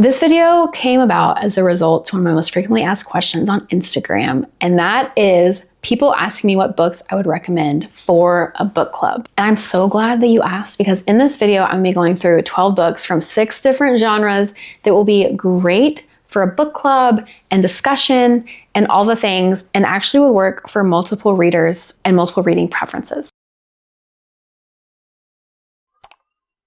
This video came about as a result to one of my most frequently asked questions on Instagram, and that is people asking me what books I would recommend for a book club. And I'm so glad that you asked, because in this video, I'm gonna be going through 12 books from 6 different genres that will be great for a book club and discussion and all the things, and actually would work for multiple readers and multiple reading preferences.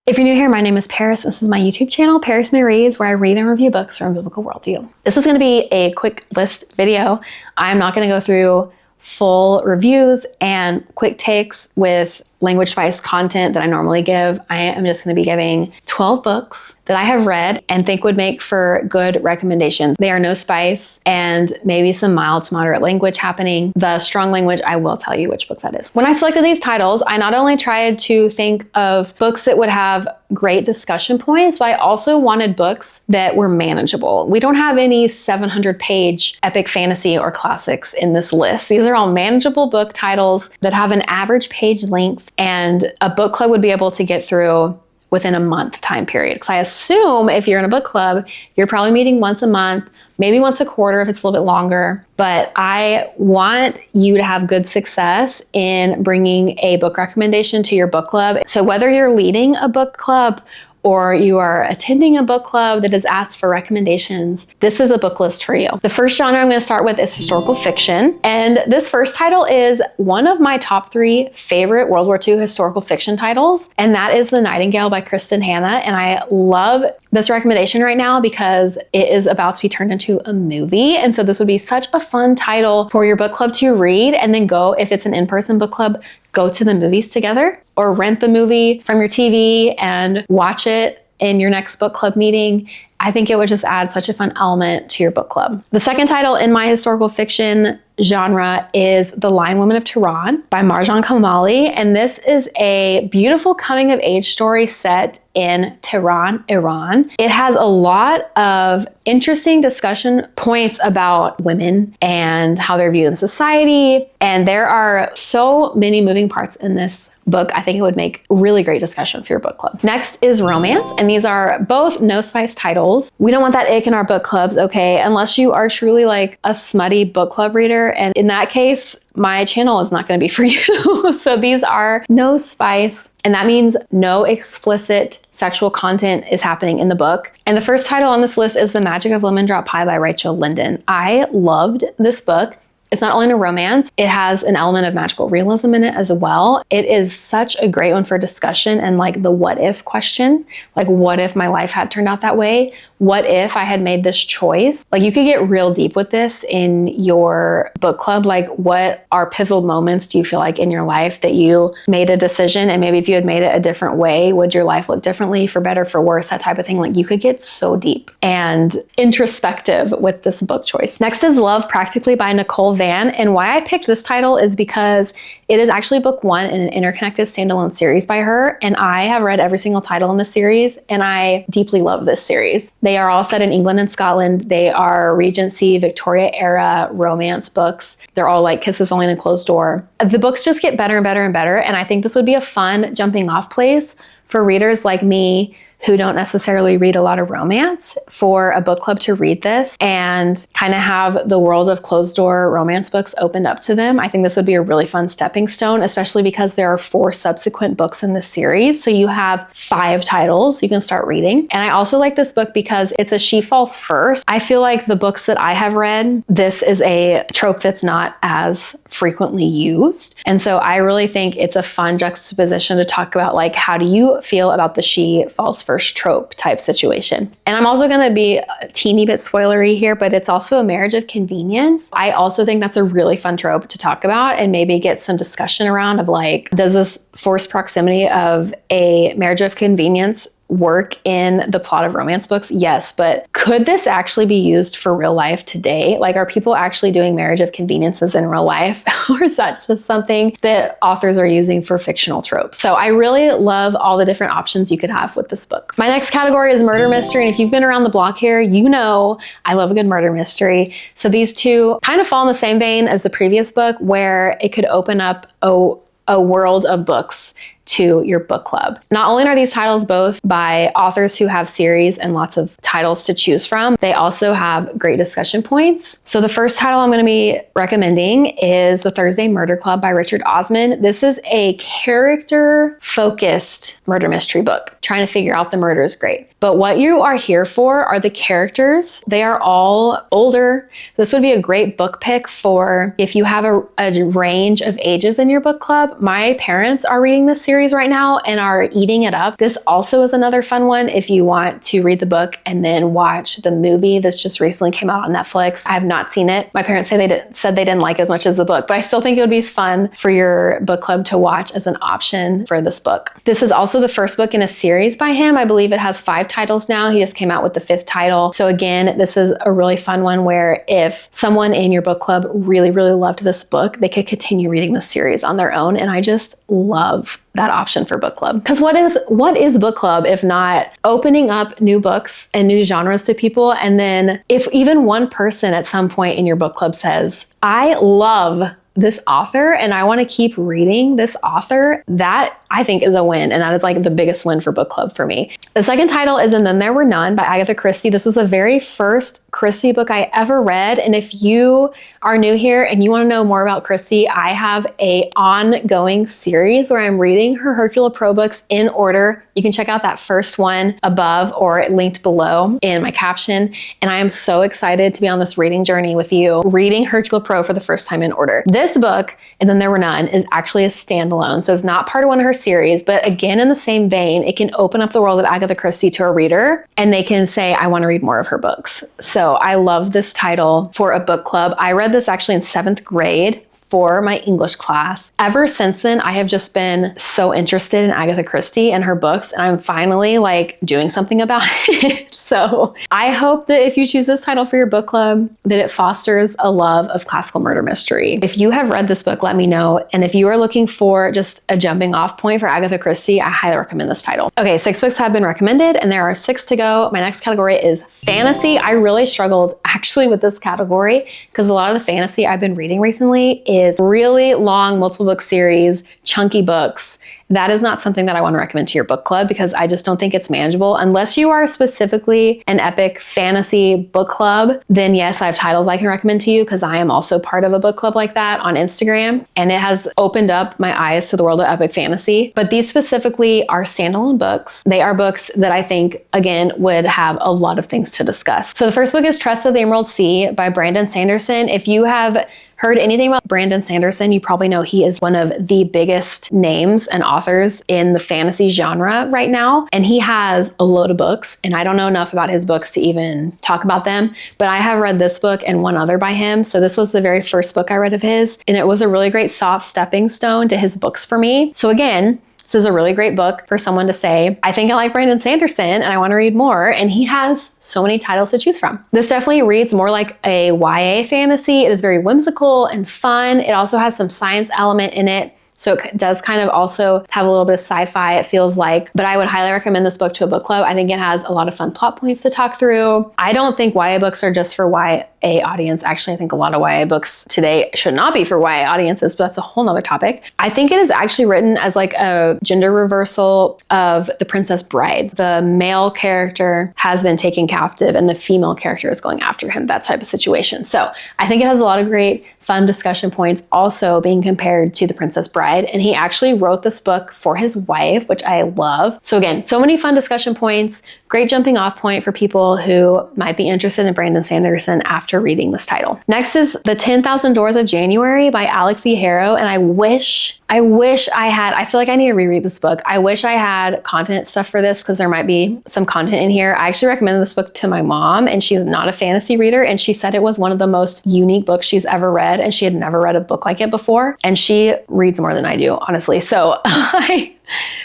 If you're new here, my name is Paris. This is my YouTube channel, Paris May Reads, where I read and review books from a biblical worldview. This is going to be a quick list video. I'm not going to go through full reviews and quick takes with language spice content that I normally give. I am just going to be giving 12 books that I have read and think would make for good recommendations. They are no spice and maybe some mild to moderate language happening. The strong language, I will tell you which book that is. When I selected these titles, I not only tried to think of books that would have great discussion points, but I also wanted books that were manageable. We don't have any 700-page epic fantasy or classics in this list. These are all manageable book titles that have an average page length and a book club would be able to get through within a month time period. Because I assume if you're in a book club, you're probably meeting once a month, maybe once a quarter if it's a little bit longer. But I want you to have good success in bringing a book recommendation to your book club. So whether you're leading a book club or you are attending a book club that has asked for recommendations, this is a book list for you. The first genre I'm going to start with is historical fiction. And this first title is one of my top 3 favorite World War II historical fiction titles. And that is The Nightingale by Kristin. And I love this recommendation right now because it is about to be turned into a movie. And so this would be such a fun title for your book club to read and then go, if it's an in-person book club, go to the movies together or rent the movie from your TV and watch it in your next book club meeting. I think it would just add such a fun element to your book club. The second title in my historical fiction genre is The Lion Women of Tehran by Marjan Kamali. And this is a beautiful coming of age story set in Tehran, Iran. It has a lot of interesting discussion points about women and how they're viewed in society. And there are so many moving parts in this book. I think it would make really great discussion for your book club. Next is romance, and these are both no spice titles. We don't want that ick in our book clubs, okay? Unless you are truly like a smutty book club reader, and in that case, my channel is not going to be for you. So these are no spice, and that means no explicit sexual content is happening in the book. And the first title on this list is The Magic of Lemon Drop Pie by Linden. I loved this book. It's not only a romance, it has an element of magical realism in it as well. It is such a great one for discussion and like the what if question. Like, what if my life had turned out that way? What if I had made this choice? Like, you could get real deep with this in your book club. Like, what are pivotal moments do you feel like in your life that you made a decision, and maybe if you had made it a different way, would your life look differently, for better, for worse, that type of thing. Like, you could get so deep and introspective with this book choice. Next is Love Practically by Nichole. And why I picked this title is because it is actually book 1 in an interconnected standalone series by her. And I have read every single title in the series, and I deeply love this series. They are all set in England and Scotland. They are Regency, Victoria era romance books. They're all like kisses only in a closed door. The books just get better and better and better. And I think this would be a fun jumping off place for readers like me who don't necessarily read a lot of romance, for a book club to read this and kind of have the world of closed door romance books opened up to them. I think this would be a really fun stepping stone, especially because there are 4 subsequent books in this series. So you have 5 titles you can start reading. And I also like this book because it's a she falls first. I feel like the books that I have read, this is a trope that's not as frequently used. And so I really think it's a fun juxtaposition to talk about, like, how do you feel about the she falls first trope type situation. And I'm also going to be a teeny bit spoilery here, but it's also a marriage of convenience. I also think that's a really fun trope to talk about and maybe get some discussion around of, like, does this forced proximity of a marriage of convenience work in the plot of romance books? Yes, but could this actually be used for real life today? Like, are people actually doing marriage of conveniences in real life? Or is that just something that authors are using for fictional tropes? So I really love all the different options you could have with this book. My next category is murder mystery. And if you've been around the block here, you know I love a good murder mystery. So these two kind of fall in the same vein as the previous book, where it could open up a world of books to your book club. Not only are these titles both by authors who have series and lots of titles to choose from, they also have great discussion points. So the first title I'm going to be recommending is The Thursday Murder Club by Richard Osman. This is a character-focused murder mystery book. Trying to figure out the murder is great. But what you are here for are the characters. They are all older. This would be a great book pick for if you have a range of ages in your book club. My parents are reading this series right now and are eating it up. This also is another fun one if you want to read the book and then watch the movie. This just recently came out on Netflix. I have not seen it. My parents said they didn't like it as much as the book, but I still think it would be fun for your book club to watch as an option for this book. This is also the first book in a series by him. I believe it has 5 titles now. He just came out with the 5th title. So again, this is a really fun one where if someone in your book club really, really loved this book, they could continue reading this series on their own. And I just love that option for book club. Because what is book club if not opening up new books and new genres to people? And then if even one person at some point in your book club says, I love this author and I want to keep reading this author, that I think is a win. And that is like the biggest win for book club for me. The second title is And Then There Were None by Agatha Christie. This was the very first Christie book I ever read. And if you are new here and you want to know more about Christie, I have an ongoing series where I'm reading her Hercule Poirot books in order. You can check out that first one above or linked below in my caption. And I am so excited to be on this reading journey with you, reading Hercule Poirot for the first time in order. This book, And Then There Were None, is actually a standalone. So it's not part of one of her series, but again, in the same vein, it can open up the world of Agatha Christie to a reader and they can say, I want to read more of her books. So I love this title for a book club. I read this actually in 7th grade for my English class. Ever since then, I have just been so interested in Agatha Christie and her books, and I'm finally like doing something about it. So I hope that if you choose this title for your book club, that it fosters a love of classical murder mystery. If you have read this book, let me know. And if you are looking for just a jumping off point for Agatha Christie, I highly recommend this title. Okay, 6 books have been recommended and there are 6 to go. My next category is fantasy. I really struggled actually with this category because a lot of the fantasy I've been reading recently is really long, multiple book series, chunky books. That is not something that I want to recommend to your book club because I just don't think it's manageable. Unless you are specifically an epic fantasy book club, then yes, I have titles I can recommend to you because I am also part of a book club like that on Instagram. And it has opened up my eyes to the world of epic fantasy. But these specifically are standalone books. They are books that I think, again, would have a lot of things to discuss. So the first book is Tress of the Emerald Sea by Brandon Sanderson. If you have heard anything about Brandon Sanderson, you probably know he is one of the biggest names and authors in the fantasy genre right now. And he has a load of books, and I don't know enough about his books to even talk about them, but I have read this book and one other by him. So this was the very first book I read of his, and it was a really great soft stepping stone to his books for me. So again, this is a really great book for someone to say, I think I like Brandon Sanderson and I want to read more. And he has so many titles to choose from. This definitely reads more like a YA fantasy. It is very whimsical and fun. It also has some science element in it. So it does kind of also have a little bit of sci-fi, it feels like, but I would highly recommend this book to a book club. I think it has a lot of fun plot points to talk through. I don't think YA books are just for YA audience. Actually, I think a lot of YA books today should not be for YA audiences, but that's a whole nother topic. I think it is actually written as like a gender reversal of The Princess Bride. The male character has been taken captive and the female character is going after him, that type of situation. So I think it has a lot of great fun discussion points also being compared to The Princess Bride. And he actually wrote this book for his wife, which I love. So again, so many fun discussion points, great jumping off point for people who might be interested in Brandon Sanderson after reading this title. Next is The 10,000 Doors of January by Alex E. Harrow. And I wish I feel like I need to reread this book. I wish I had content stuff for this because there might be some content in here. I actually recommended this book to my mom and she's not a fantasy reader. And she said it was one of the most unique books she's ever read. And she had never read a book like it before. And she reads more than I do, honestly. So I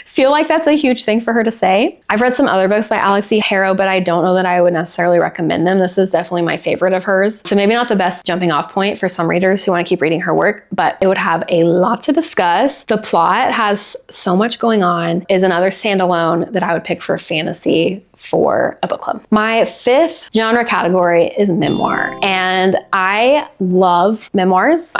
feel like that's a huge thing for her to say. I've read some other books by Alex E. Harrow, but I don't know that I would necessarily recommend them. This is definitely my favorite of hers. So maybe not the best jumping off point for some readers who want to keep reading her work, but it would have a lot to discuss. The plot has so much going on, is another standalone that I would pick for fantasy for a book club. My 5th genre category is memoir, and I love memoirs.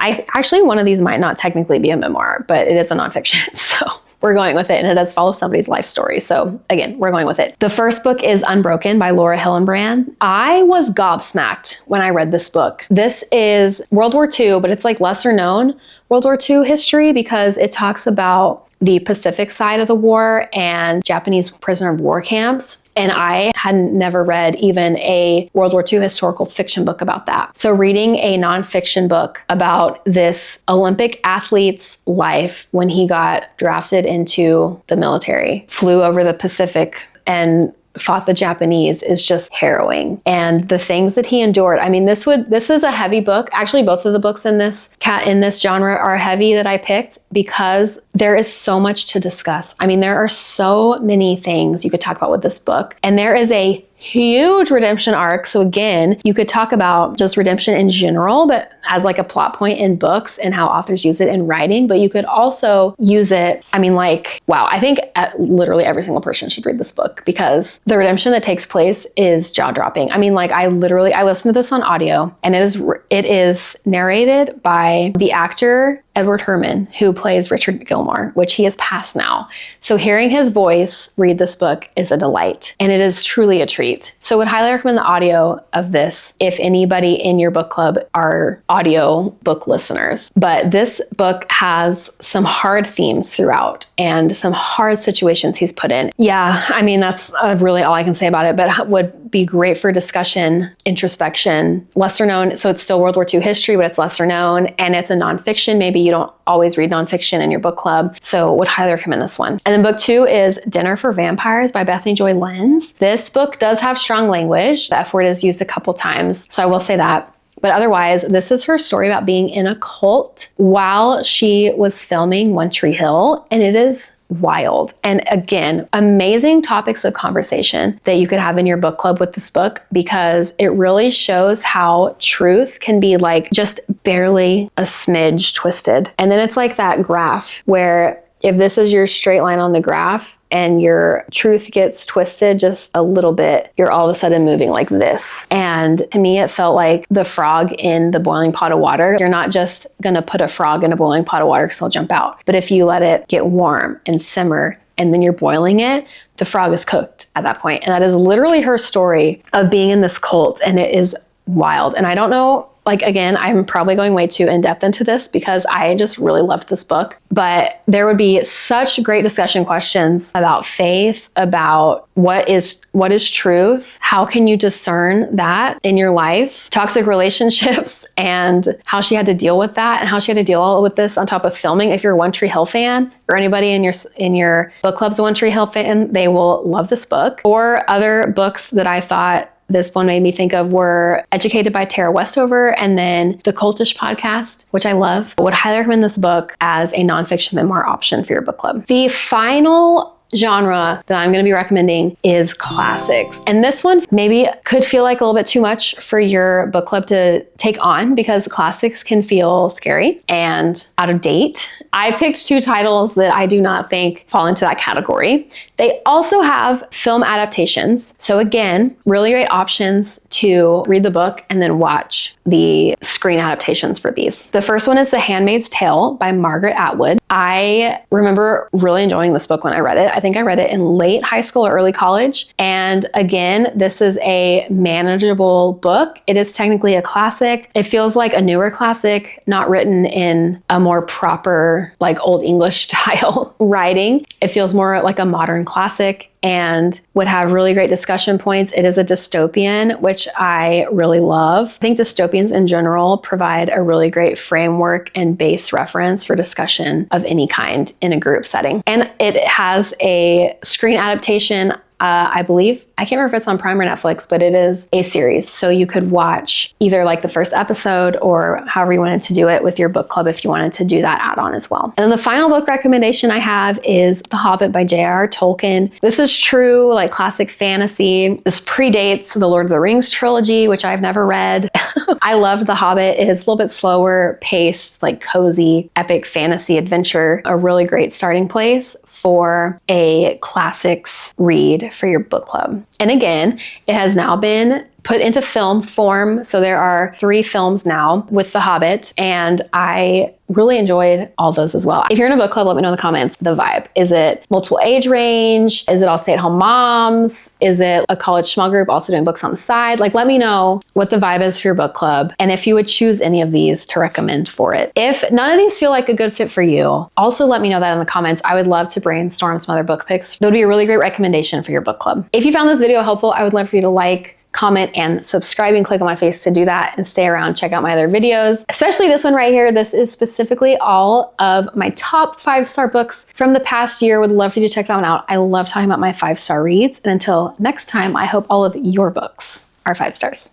One of these might not technically be a memoir, but it is a nonfiction. So we're going with it. And it does follow somebody's life story. So again, we're going with it. The first book is Unbroken by Laura Hillenbrand. I was gobsmacked when I read this book. This is World War II, but it's like lesser known World War II history because it talks about the Pacific side of the war and Japanese prisoner of war camps. And I had never read even a World War II historical fiction book about that. So reading a nonfiction book about this Olympic athlete's life when he got drafted into the military, flew over the Pacific and fought the Japanese is just harrowing. And the things that he endured. I mean, this is a heavy book. Actually, both of the books in this genre are heavy that I picked because there is so much to discuss. I mean, there are so many things you could talk about with this book. And there is a huge redemption arc. So again, you could talk about just redemption in general, but as like a plot point in books and how authors use it in writing. But you could also use it, I mean, like, wow, I think literally every single person should read this book because the redemption that takes place is jaw-dropping. I mean, like I listened to this on audio and it is narrated by the actor Edward Herrmann, who plays Richard Gilmore, which he has passed now. So hearing his voice read this book is a delight, and it is truly a treat. So I would highly recommend the audio of this if anybody in your book club are audio book listeners. But this book has some hard themes throughout and some hard situations he's put in. Yeah, I mean, that's really all I can say about it, but would be great for discussion, introspection, lesser known. So it's still World War II history, but it's lesser known, and it's a nonfiction. Maybe you don't always read nonfiction in your book club, so would highly recommend this one. And then book 2 is Dinner for Vampires by Bethany Joy Lenz. This book does have strong language. The F word is used a couple times, so I will say that. But otherwise, this is her story about being in a cult while she was filming One Tree Hill, and it is wild. And again, amazing topics of conversation that you could have in your book club with this book because it really shows how truth can be like just barely a smidge twisted. And then it's like that graph where if this is your straight line on the graph and your truth gets twisted just a little bit, you're all of a sudden moving like this. And to me, it felt like the frog in the boiling pot of water. You're not just gonna put a frog in a boiling pot of water because they'll jump out. But if you let it get warm and simmer and then you're boiling it, the frog is cooked at that point. And that is literally her story of being in this cult. And it is wild. And I don't know, like, again, I'm probably going way too in depth into this because I just really loved this book, but there would be such great discussion questions about faith, about what is truth, how can you discern that in your life, toxic relationships, and how she had to deal with that and how she had to deal with this on top of filming. If you're a One Tree Hill fan or anybody in your book club's a One Tree Hill fan, they will love this book. Or other books that I thought this one made me think of were Educated by Tara Westover and then The Cultish podcast, which I love. I would highly recommend this book as a nonfiction memoir option for your book club. The final genre that I'm going to be recommending is classics. And this one maybe could feel like a little bit too much for your book club to take on because classics can feel scary and out of date. I picked 2 titles that I do not think fall into that category. They also have film adaptations. So again, really great options to read the book and then watch the screen adaptations for these. The first one is The Handmaid's Tale by Margaret Atwood. I remember really enjoying this book when I read it. I think I read it in late high school or early college. And again, this is a manageable book. It is technically a classic. It feels like a newer classic, not written in a more proper, like Old English style writing. It feels more like a modern classic and would have really great discussion points. It is a dystopian, which I really love. I think dystopians in general provide a really great framework and base reference for discussion of any kind in a group setting. And it has a screen adaptation. I believe, I can't remember if it's on Prime or Netflix, but it is a series. So you could watch either like the first episode or however you wanted to do it with your book club if you wanted to do that add-on as well. And then the final book recommendation I have is The Hobbit by J.R.R. Tolkien. This is true, like classic fantasy. This predates the Lord of the Rings trilogy, which I've never read. I loved The Hobbit. It is a little bit slower paced, like cozy, epic fantasy adventure. A really great starting place for a classics read for your book club. And again, it has now been put into film form. So there are 3 films now with The Hobbit, and I really enjoyed all those as well. If you're in a book club, let me know in the comments the vibe. Is it multiple age range? Is it all stay-at-home moms? Is it a college small group also doing books on the side? Like, let me know what the vibe is for your book club and if you would choose any of these to recommend for it. If none of these feel like a good fit for you, also let me know that in the comments. I would love to brainstorm some other book picks. That would be a really great recommendation for your book club. If you found this video helpful, I would love for you to like, comment, and subscribe, and click on my face to do that, and stay around, check out my other videos, especially this one right here. This is specifically all of my top 5-star books from the past year. Would love for you to check that one out. I love talking about my 5-star reads. And until next time, I hope all of your books are 5 stars.